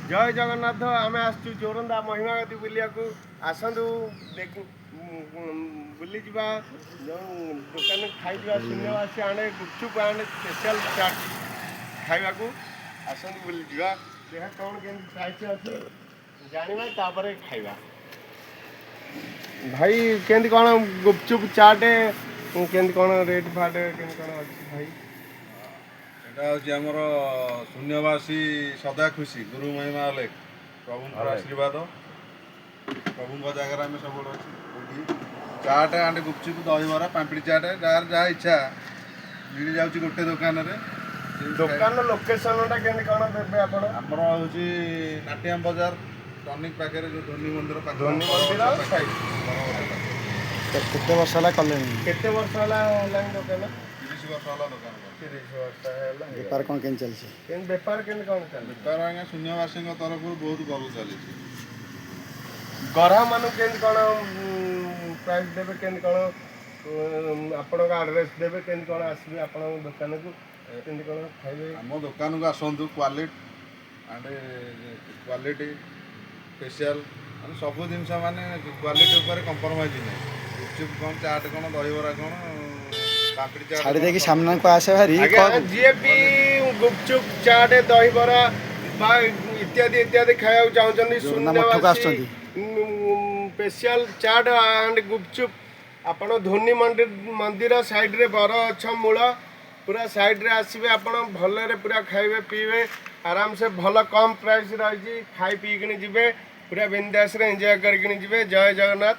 जय जगन्नाथ आम आसु जोरंदा महिमागति बुलिया आसतु बुली जा जो दुकान खाई शून्यवासी आने गुपचुप आने स्पेशल चाट खावा आसतु बुली जा देखा कौन के प्राइस अच्छे जाना तापर खाଇବା भाई केंदी कौन गुपचुप चाट केंदी कौन रेट फाट केंदी कौन अच्छी भाई এটা হচ্ছে আমার শূন্যবাসী সদা খুশি গুরু মহিমা লেখ প্রভুঙ্কর আশীর্বাদ প্রভুঙ্ক জায়গায় আমি ସବୁବେଳେ ଅଛି ଏଇଠି ଚାଟ୍ ଆଣ୍ଡ ଗୁପଚୁପ ଦହିବରା ପାମ୍ପଡ଼ି ଚାଟ୍ ଯାହାର ଯାହା ଇଚ୍ଛା ମିଳିଯାଉଛି ଗୋଟେ ଦୋକାନରେ ଦୋକାନ ଲୋକେସନଟା କେମିତି କ'ଣ ଦେବେ ଆପଣ ଆମର ହେଉଛି ନାଟିଆମ ବଜାର ଟନିକ ପାଖରେ ଯେଉଁ ଧୋନି ମନ୍ଦିର ପାଖରେ ଧୋନି ମନ୍ଦିର କେତେ ବର୍ଷ ହେଲା କଲେଣି? କେତେ ବର୍ଷ ହେଲା ହେଲାଣି ଦୋକାନ 30 ବର୍ଷ ହେଲା ଦୋକାନ 30 ବର୍ଷ ହେଲା ବେପାର କ'ଣ କେମିତି ଚାଲିଛି? କେମିତି ବେପାର କେମିତି କ'ଣ ଚାଲିଛି ବେପାର ଆଜ୍ଞା ଶୂନ୍ୟବାସୀଙ୍କ ତରଫରୁ ବହୁତ ଭଲ ଚାଲିଛି ଗ୍ରାହକମାନଙ୍କୁ କେମିତି କ'ଣ ପ୍ରାଇସ୍ ଦେବେ କେମିତି କ'ଣ ଆପଣଙ୍କ ଆଡ୍ରେସ୍ ଦେବେ କେମିତି କ'ଣ ଆସିବେ ଆପଣଙ୍କ ଦୋକାନକୁ କେମିତି କ'ଣ ଖାଇବେ ଆମ ଦୋକାନକୁ ଆସନ୍ତୁ କ୍ୱାଲିଟି ସ୍ପେଶିଆଲ ମାନେ ସବୁ ଜିନିଷ ମାନେ କ୍ୱାଲିଟି ଉପରେ କମ୍ପ୍ରମାଇଜ୍ ନାହିଁ ଗୁପଚୁପ କ'ଣ ଚାଟ୍ କ'ଣ ଦହିବରା କ'ଣ ପାମ୍ପଡ଼ି ଚାଟ୍ ଛାଡ଼ି ଦେଇକି ସାମ୍ନାକୁ ଆସେ ଭାରି ଯିଏ ବି ଗୁପଚୁପ ଚାଟ୍ ଦହିବରା ବା ଇତ୍ୟାଦି ଇତ୍ୟାଦି ଖାଇବାକୁ ଚାହୁଁଛନ୍ତି ଶୂନ୍ୟବାସୀ ସ୍ପେଶିଆଲ ଚାଟ୍ ଆଣ୍ଡ ଗୁପଚୁପ ଆପଣ ଧୋନି ମନ୍ଦିର ସାଇଡ଼୍ରେ ବର ଗଛ ମୂଳ ପୁରା ସାଇଡ଼୍ରେ ଆସିବେ ଆପଣ ଭଲରେ ପୁରା ଖାଇବେ ପିଇବେ ଆରାମସେ ଭଲ କମ୍ ପ୍ରାଇସ୍ ରହିଛି ଖାଇ ପିଇକିନି ଯିବେ ପୁରା ବିନ୍ଦାସରେ ଏନ୍ଜୟ କରିକିନି ଯିବେ ଜୟ ଜଗନ୍ନାଥ।